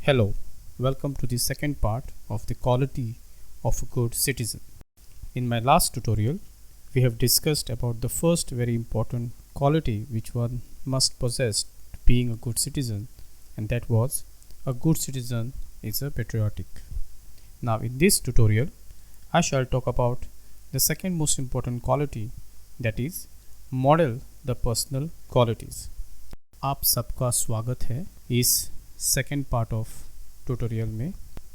Hello, welcome to the second part of the quality of a good citizen. In my last tutorial, we have discussed about the first very important quality which one must possess to being a good citizen, and that was a good citizen is a patriotic. Now in this tutorial, I shall talk about the second most important quality, that is model the personal qualities. आप सबका स्वागत है इस second part of tutorial में।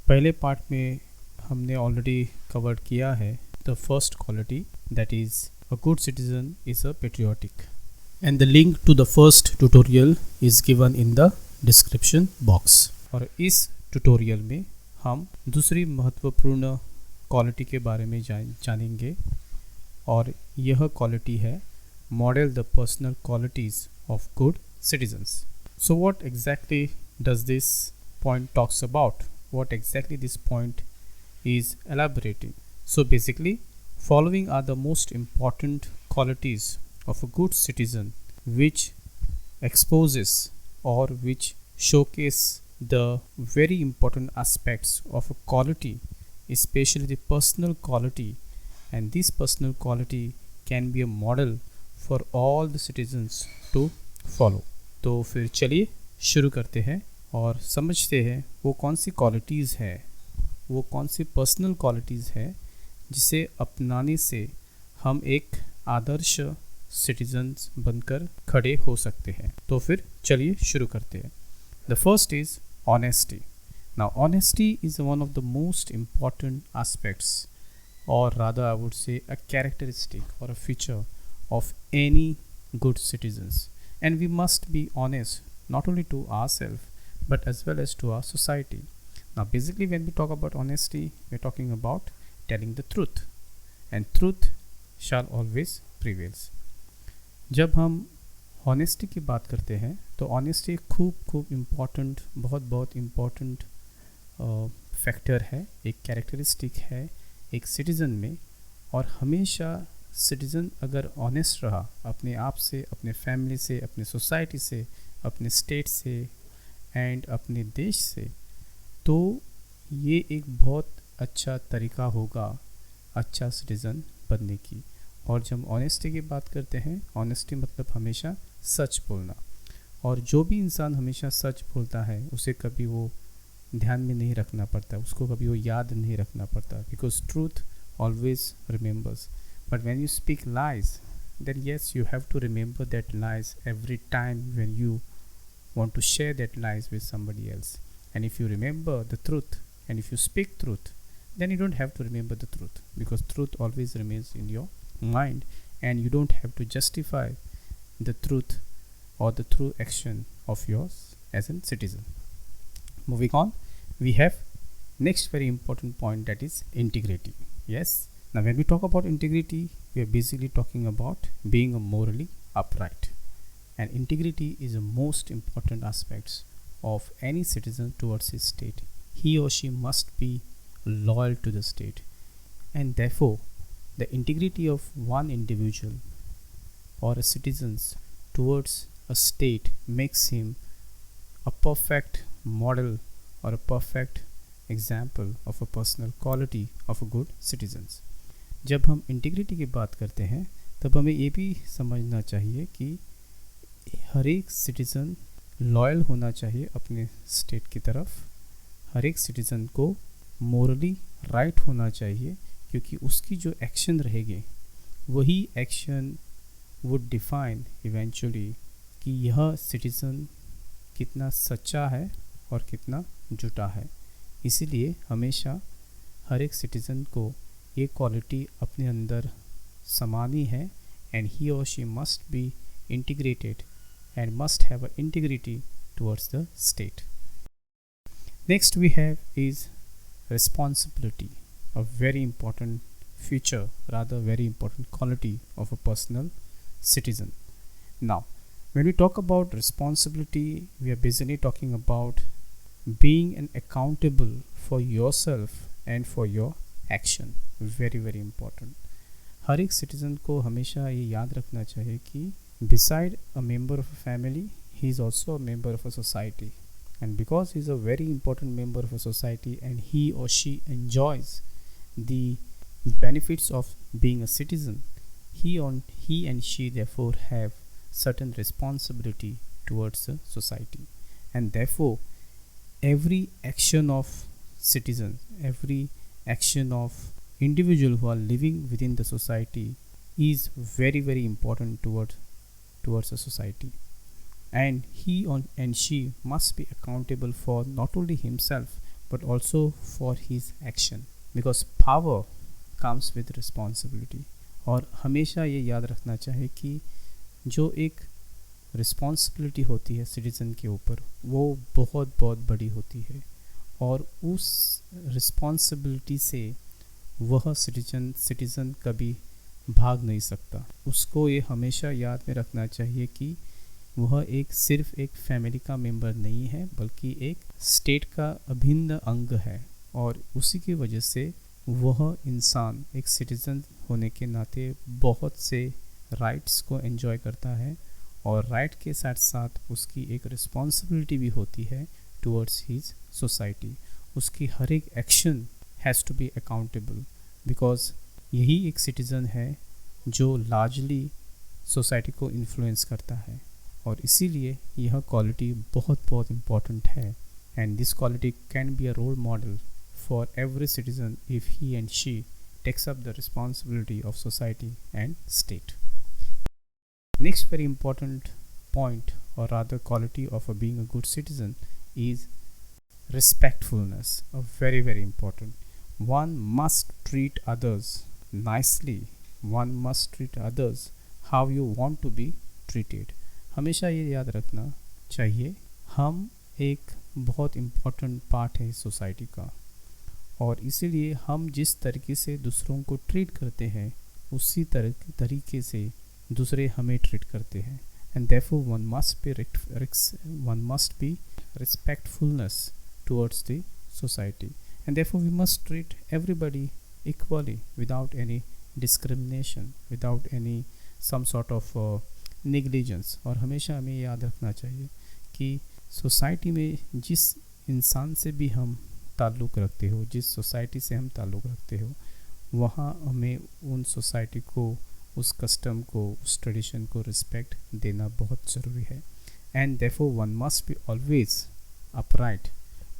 पहले part में हमने already covered किया है the first quality, that is a good citizen is a patriotic, and the link to the first tutorial is given in the description box. और इस tutorial में हम दूसरी महत्वपूर्ण क्वालिटी के बारे में जानेंगे, और यह क्वालिटी है model the personal qualities of good citizens. So what exactly does this point talks about? What exactly this point is elaborating? So basically, following are the most important qualities of a good citizen which exposes or which showcase the very important aspects of a quality, especially the personal quality, and this personal quality can be a model for all the citizens to follow. तो फिर चलिए शुरू करते हैं और समझते हैं वो कौन सी क्वालिटीज़ है, वो कौन सी पर्सनल क्वालिटीज़ है जिसे अपनाने से हम एक आदर्श सिटीजन्स बनकर खड़े हो सकते हैं। तो फिर चलिए शुरू करते हैं। The first is honesty. Now honesty is one of the most important aspects, और rather I would say a characteristic और a feature of any good citizens, and we must be honest not only to ourselves but as well as to our society. Now basically when we talk about honesty, we're talking about telling the truth, and truth shall always prevails. जब हम honesty की बात करते हैं तो honesty खूब important, बहुत important factor है, एक कैरेक्टरिस्टिक है एक सिटीज़न में। और हमेशा सिटीज़न अगर ऑनेस्ट रहा अपने आप से, अपने फैमिली से, अपने सोसाइटी से, अपने स्टेट से एंड अपने देश से, तो ये एक बहुत अच्छा तरीका होगा अच्छा सिटीज़न बनने की। और जब ऑनेस्टी की बात करते हैं, ऑनेस्टी मतलब हमेशा सच बोलना, और जो भी इंसान हमेशा सच बोलता है उसे कभी वो ध्यान में नहीं रखना पड़ता, उसको कभी वो याद नहीं रखना पड़ता, because truth always remembers. But when you speak lies, then yes, you have to remember that lies every time when you want to share that lies with somebody else. And if you remember the truth, and if you speak truth, then you don't have to remember the truth, because truth always remains in your mind, and you don't have to justify the truth or the true action of yours as a citizen. Moving on, we have next very important point, that is integrity. Yes. Now when we talk about integrity, we are basically talking about being a morally upright, and integrity is the most important aspects of any citizen towards his state. He or she must be loyal to the state, and therefore the integrity of one individual or a citizen's towards a state makes him a perfect model or a perfect example of a personal quality of a good citizens. जब हम integrity की बात करते हैं तब हमें ये भी समझना चाहिए कि हर एक सिटीज़न लॉयल होना चाहिए अपने स्टेट की तरफ। हर एक सिटीज़न को मोरली राइट होना चाहिए, क्योंकि उसकी जो एक्शन रहेगी वही एक्शन वुड डिफाइन इवेंचुअली कि यह सिटीज़न कितना सच्चा है और कितना झूठा है। इसीलिए हमेशा हर एक सिटीज़न को ये क्वालिटी अपने अंदर समानी है, एंड ही और she must be integrated and must have a integrity towards the state. Next we have is responsibility, a very important feature, rather very important quality of a personal citizen. Now when we talk about responsibility, we are basically talking about being an accountable for yourself and for your action. very important. हर एक citizen को हमेशा ये याद रखना चाहिए कि beside a member of a family, he is also a member of a society, and because he is a very important member of a society and he or she enjoys the benefits of being a citizen, he and she therefore have certain responsibility towards the society, and therefore every action of citizens, every action of individual who are living within the society is very important towards a society, and and she must be accountable for not only himself but also for his action, because power comes with responsibility. और हमेशा ये याद रखना चाहिए कि जो एक responsibility होती है सिटीज़न के ऊपर वो बहुत बहुत बड़ी होती है, और उस रिस्पॉन्सिबिलिटी से वह सिटीज़न कभी भाग नहीं सकता। उसको ये हमेशा याद में रखना चाहिए कि वह एक सिर्फ एक फैमिली का मेंबर नहीं है बल्कि एक स्टेट का अभिन्न अंग है, और उसी की वजह से वह इंसान एक सिटीज़न होने के नाते बहुत से राइट्स को एंजॉय करता है, और राइट के साथ साथ उसकी एक रिस्पॉन्सिबिलिटी भी होती है टुवर्ड्स हिज सोसाइटी। उसकी हर एक action has to be accountable, because यही एक सिटीज़न है जो लार्जली सोसाइटी को इन्फ्लुएंस करता है, और इसीलिए यह क्वालिटी बहुत इम्पॉर्टेंट है, and this quality can be a role model for every citizen if he and she takes up the responsibility of society and state. Next very important point, or rather quality of being a good citizen, is respectfulness. A very important. One must treat others nicely. One must treat others how you want to be treated. हमेशा ये याद रखना चाहिए हम एक बहुत important part है society का, और इसीलिए हम जिस तरीके से दूसरों को ट्रीट करते हैं उसी तरीके से दूसरे हमें ट्रीट करते हैं, and therefore one must be respectfulness towards the society, and therefore we must treat everybody equally without any discrimination, without any some sort of negligence. और हमेशा हमें याद रखना चाहिए कि सोसाइटी में जिस इंसान से भी हम ताल्लुक़ रखते हो, जिस सोसाइटी से हम ताल्लुक़ रखते हो, वहाँ हमें उन सोसाइटी को, उस कस्टम को, उस ट्रेडिशन को रिस्पेक्ट देना बहुत ज़रूरी है, and therefore one must be always upright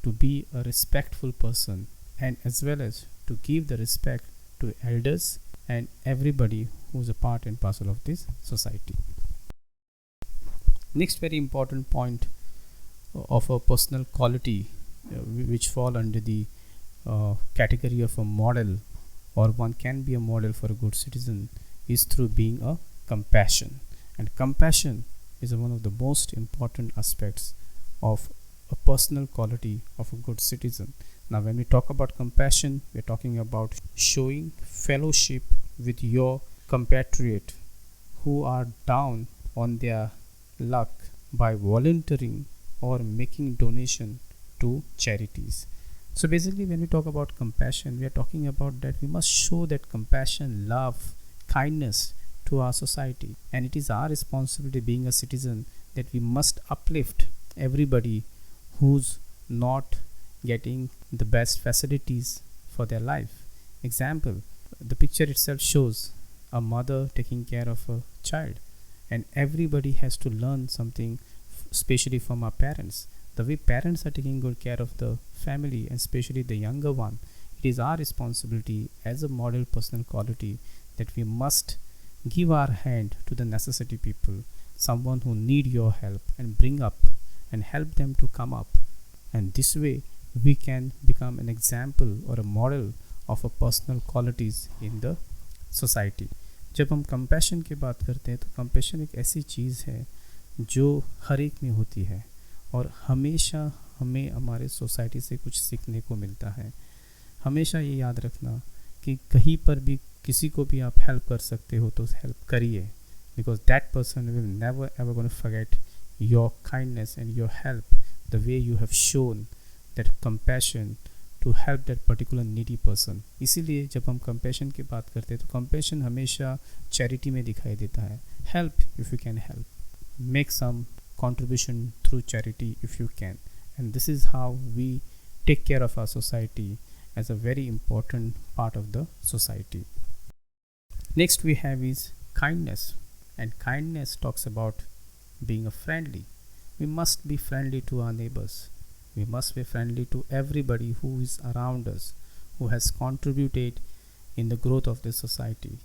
to be a respectful person, and as well as to give the respect to elders and everybody who is a part and parcel of this society. Next very important point of a personal quality which fall under the category of a model, or one can be a model for a good citizen, is through being a compassion. And compassion is one of the most important aspects of a personal quality of a good citizen. Now when we talk about compassion, we are talking about showing fellowship with your compatriot who are down on their luck by volunteering or making donation to charities. So basically when we talk about compassion, we are talking about that we must show that compassion, love, kindness to our society, and it is our responsibility being a citizen that we must uplift everybody who's not getting the best facilities for their life. Example, the picture itself shows a mother taking care of a child, and everybody has to learn something, especially from our parents. The way parents are taking good care of the family, and especially the younger one, it is our responsibility as a model personal quality that we must give our hand to the necessity people, someone who need your help, and bring up and help them to come up, and this way we can become an example or a model of a personal qualities in the society. जब हम compassion की बात करते हैं तो compassion एक ऐसी चीज़ है जो हर एक में होती है, और हमेशा हमें हमारे सोसाइटी से कुछ सीखने को मिलता है। हमेशा ये याद रखना कि कहीं पर भी किसी को भी आप हेल्प कर सकते हो तो हेल्प करिए, because that person will never ever gonna forget your kindness and your help, the way you have shown that compassion to help that particular needy person. इसीलिए जब हम कंपैशन की बात करते हैं तो कंपैशन हमेशा चैरिटी में दिखाई देता है। Help if you can help, make some contribution through charity if you can, and this is how we take care of our society as a very important part of the society. Next we have is kindness, and kindness talks about being a friendly. We must be friendly to our neighbors. We must be friendly to everybody who is around us, who has contributed in the growth of this society.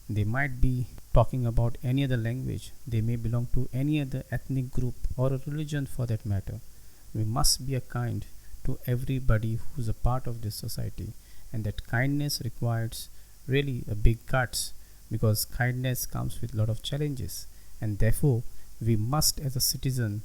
They might be talking about any other language, they may belong to any other ethnic group or a religion for that matter. We must be a kind to everybody who's a part of this society, and that kindness requires really a big guts, because kindness comes with a lot of challenges, and therefore we must as a citizen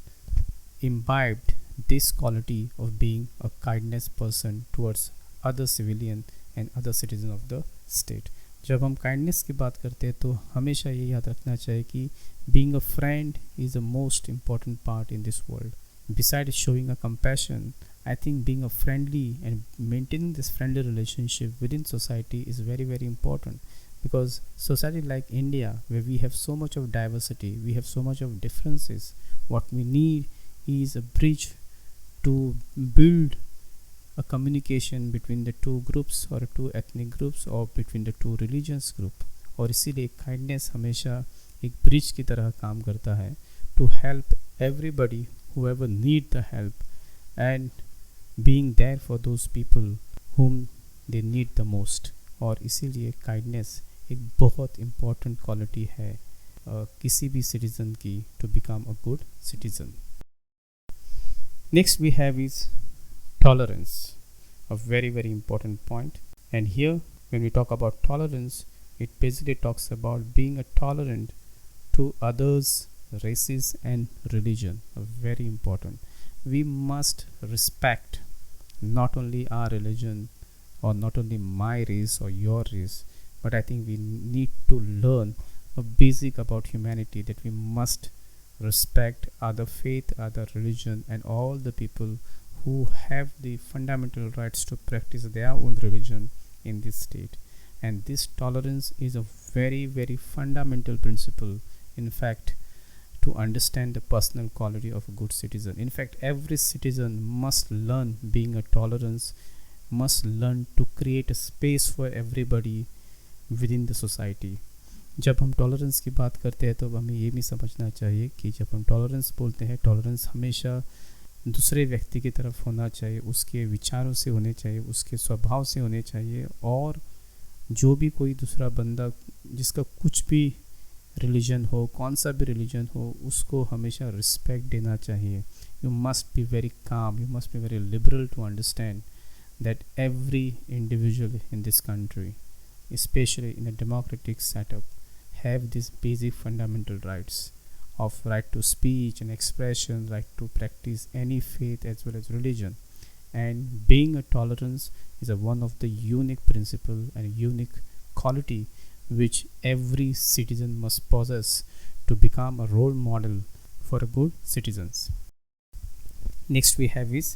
imbibe this quality of being a kindness person towards other civilian and other citizen of the state. जब हम kindness की बात करते हैं तो हमेशा ये याद रखना चाहिए कि being a friend is the most important part in this world. Besides showing a compassion, I think being a friendly and maintaining this friendly relationship within society is very, very important, because society like India, where we have so much of diversity, we have so much of differences, what we need is a bridge to build a communication between the two groups or two ethnic groups or between the two religious group. और इसीलिए kindness हमेशा एक bridge की तरह काम करता है to help everybody whoever need the help, and being there for those people whom they need the most. और इसीलिए kindness एक बहुत important quality है किसी भी citizen की to become a good citizen. Next we have is tolerance, a very, very important point. And here when we talk about tolerance, it basically talks about being a tolerant to others, races and religion. Very important. We must respect not only our religion or not only my race or your race, but I think we need to learn a basic about humanity, that we must respect other faith, other religion and all the people who have the fundamental rights to practice their own religion in this state. And this tolerance is a very, very fundamental principle, in fact, to understand the personal quality of a good citizen. In fact, every citizen must learn being a tolerance, must learn to create a space for everybody within the society. जब हम tolerance की बात करते हैं तो हमें ये भी समझना चाहिए कि जब हम टॉलरेंस बोलते हैं, टॉलरेंस हमेशा दूसरे व्यक्ति की तरफ होना चाहिए, उसके विचारों से होने चाहिए, उसके स्वभाव से होने चाहिए, और जो भी कोई दूसरा बंदा जिसका कुछ भी रिलीजन हो, कौन सा भी रिलीजन हो, उसको हमेशा रिस्पेक्ट देना चाहिए. You must be very calm, you must be very liberal to understand that every individual in this country, especially in a democratic setup, have these basic fundamental rights of right to speech and expression, right to practice any faith as well as religion. And being a tolerance is one of the unique principle and unique quality which every citizen must possess to become a role model for a good citizens. Next we have is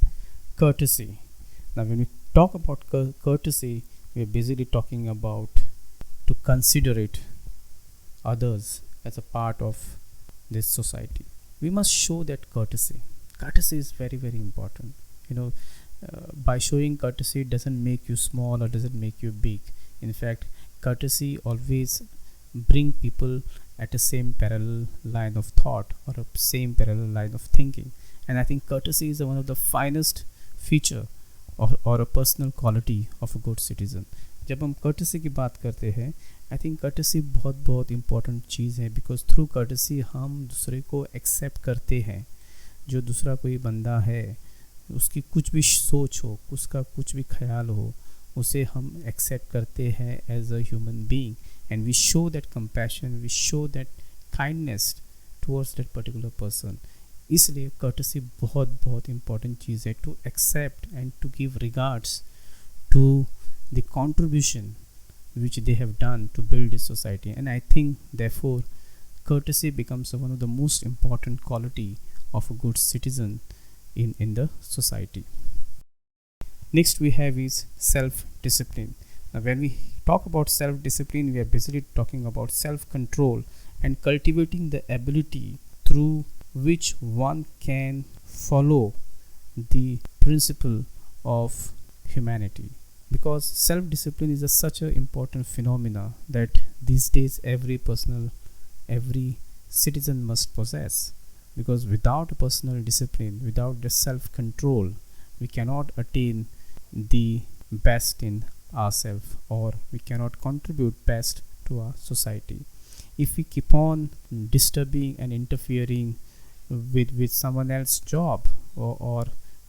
courtesy. Now when we talk about courtesy, we are basically talking about to considerate others as a part of this society. We must show that courtesy. Courtesy is very, very important. By showing courtesy, it doesn't make you small or doesn't make you big. In fact, courtesy always bring people at the same parallel line of thought or a same parallel line of thinking. And I think courtesy is one of the finest feature or a personal quality of a good citizen. जब हम courtesy की बात करते हैं, I think courtesy बहुत बहुत important चीज़ है, बिकॉज थ्रू courtesy हम दूसरे को एक्सेप्ट करते हैं. जो दूसरा कोई बंदा है, उसकी कुछ भी सोच हो, उसका कुछ भी ख्याल हो, उसे हम एक्सेप्ट करते हैं as a human being, and we show that compassion, we show that kindness towards that particular person. इसलिए courtesy बहुत बहुत इम्पॉर्टेंट चीज़ है, to accept and to give regards to the contribution which they have done to build this society. And I think therefore courtesy becomes one of the most important quality of a good citizen in the society. Next we have is self-discipline. Now when we talk about self-discipline, we are basically talking about self-control and cultivating the ability through which one can follow the principle of humanity, because self-discipline is such an important phenomena that these days every citizen must possess, because without personal discipline, without the self-control, we cannot attain the best in ourselves, or we cannot contribute best to our society. If we keep on disturbing and interfering with someone else's job, or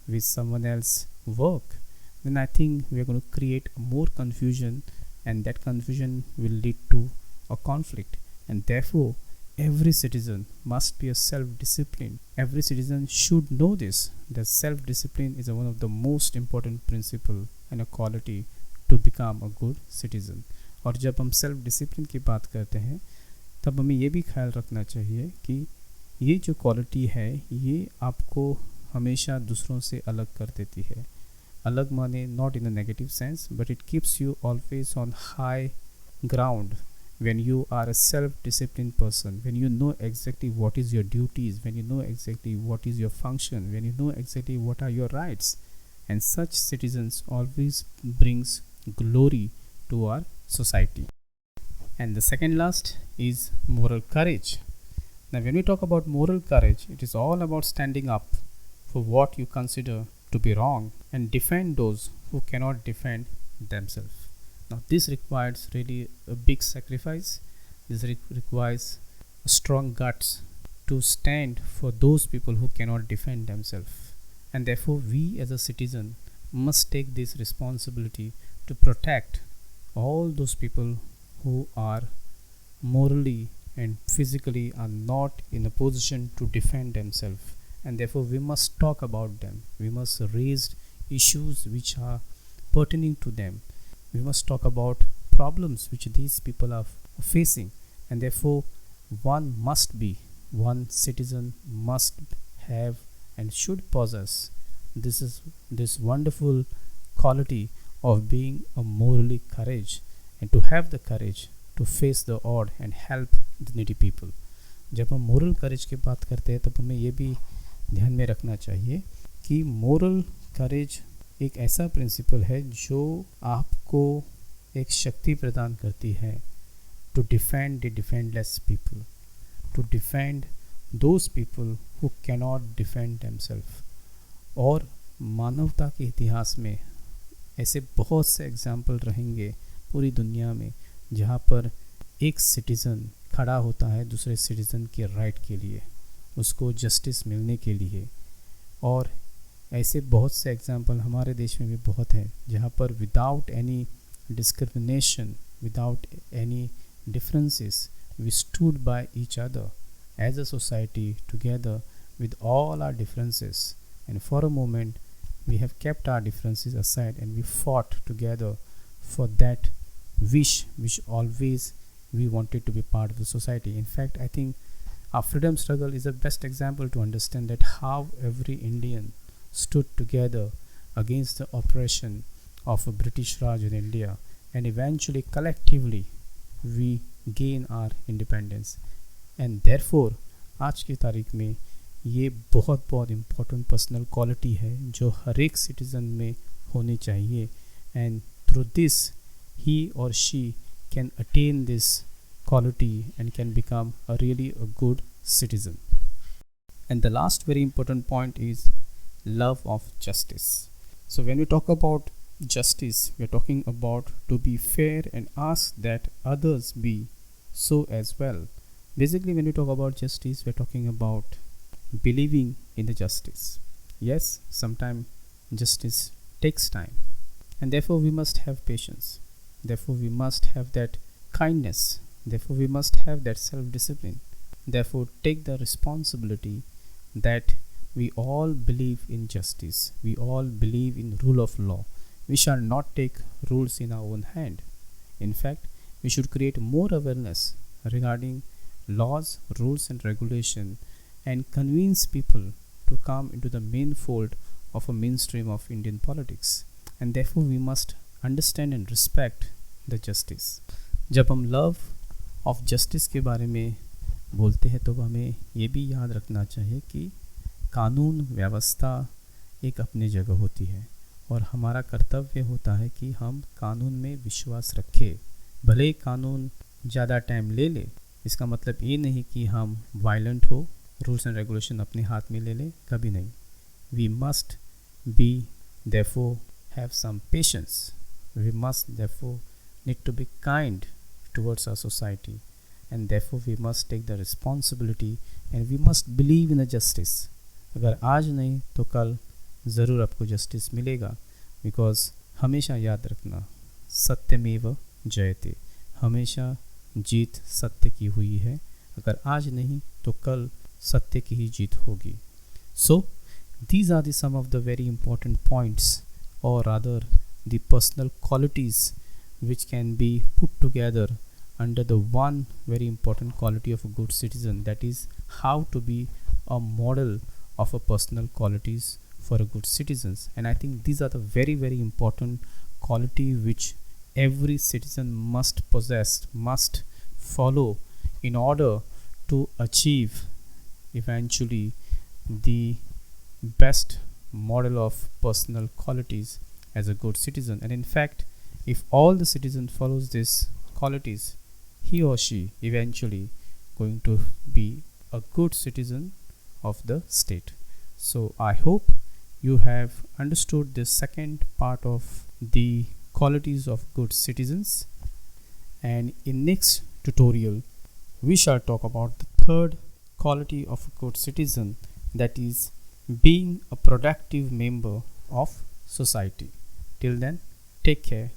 with someone else's work, then I think we are going to create more confusion, and that confusion will lead to a conflict. And therefore, every citizen must be a self-disciplined. Every citizen should know this, that self-discipline is one of the most important principle and a quality to become a good citizen. और जब हम self discipline की बात करते हैं, तब हमें ये भी ख्याल रखना चाहिए कि ये जो क्वालिटी है, ये आपको हमेशा दूसरों से अलग कर देती है. अलग माने not in a negative sense, but it keeps you always on high ground when you are a self-disciplined person, when you know exactly what is your duties, when you know exactly what is your function, when you know exactly what are your rights. And such citizens always brings glory to our society. And the second last is moral courage. Now when we talk about moral courage, it is all about standing up for what you consider to be wrong and defend those who cannot defend themselves. Now this requires really a big sacrifice. This requires a strong guts to stand for those people who cannot defend themselves. And therefore we as a citizen must take this responsibility to protect all those people who are morally and physically are not in a position to defend themselves. And therefore we must talk about them. We must raise issues which are pertaining to them. We must talk about problems which these people are facing. And therefore one citizen must have and should possess this wonderful quality of being a morally courage, and to have the courage to face the odd and help the needy people. जब हम moral करेज की बात करते हैं, तब हमें ये भी ध्यान में रखना चाहिए कि मोरल करेज एक ऐसा प्रिंसिपल है जो आपको एक शक्ति प्रदान करती है to defend the defendless people, to defend those people who cannot defend themselves. और मानवता के इतिहास में ऐसे बहुत से एग्जाम्पल रहेंगे पूरी दुनिया में जहाँ पर एक सिटीज़न खड़ा होता है दूसरे सिटीज़न के राइट के लिए, उसको जस्टिस मिलने के लिए. और ऐसे बहुत से एग्जाम्पल हमारे देश में भी बहुत हैं जहाँ पर without any discrimination, without any differences, we stood by each other as a society together with all our differences, and for a moment we have kept our differences aside and we fought together for that wish which always we wanted to be part of the society. In fact, I think our freedom struggle is the best example to understand that how every Indian stood together against the oppression of a British Raj in India, and eventually collectively we gain our independence. And therefore आज की तारीख में ये बहुत बहुत important personal quality है जो हर एक सिटीज़न में होनी चाहिए. And through this he or she can attain this quality and can become a really a good citizen. And the last very important point is love of justice. So when we talk about justice, we are talking about to be fair and ask that others be so as well. Basically, when we talk about justice, we are talking about believing in the justice. Yes, sometimes justice takes time, and therefore we must have patience. Therefore we must have that kindness. Therefore we must have that self-discipline. Therefore take the responsibility that we all believe in justice. We all believe in rule of law. We shall not take rules in our own hand. In fact, we should create more awareness regarding laws, rules and regulation, and convince people to come into the main fold of a mainstream of Indian politics. And therefore we must understand and respect the justice. जब हम love of justice के बारे में बोलते हैं तो हमें ये भी याद रखना चाहिए कि कानून व्यवस्था एक अपनी जगह होती है और हमारा कर्तव्य होता है कि हम कानून में विश्वास रखें। भले ही कानून ज़्यादा टाइम ले ले, इसका मतलब ये नहीं कि हम वायलेंट हो, रूल्स एंड रेगुलेशन अपने हाथ में ले लें, कभी नहीं। We must be therefore have some patience. We must therefore need to be kind towards our society, and therefore we must take the responsibility and we must believe in a justice. अगर आज नहीं तो कल ज़रूर आपको justice मिलेगा, because हमेशा याद रखना सत्यमेव जयते, हमेशा जीत सत्य की हुई है। अगर आज नहीं तो कल सत्य की ही जीत होगी। सो these are some of the very important points, or rather the personal qualities which can be put together under the one very important quality of a good citizen, that is how to be a model of a personal qualities for a good citizens. And I think these are the very, very important quality which every citizen must possess, must follow in order to achieve eventually the best model of personal qualities as a good citizen. And in fact, if all the citizen follows these qualities, he or she eventually going to be a good citizen of the state. So I hope you have understood this second part of the qualities of good citizens, and in next tutorial we shall talk about the third quality of a good citizen, that is being a productive member of society. Till then, take care.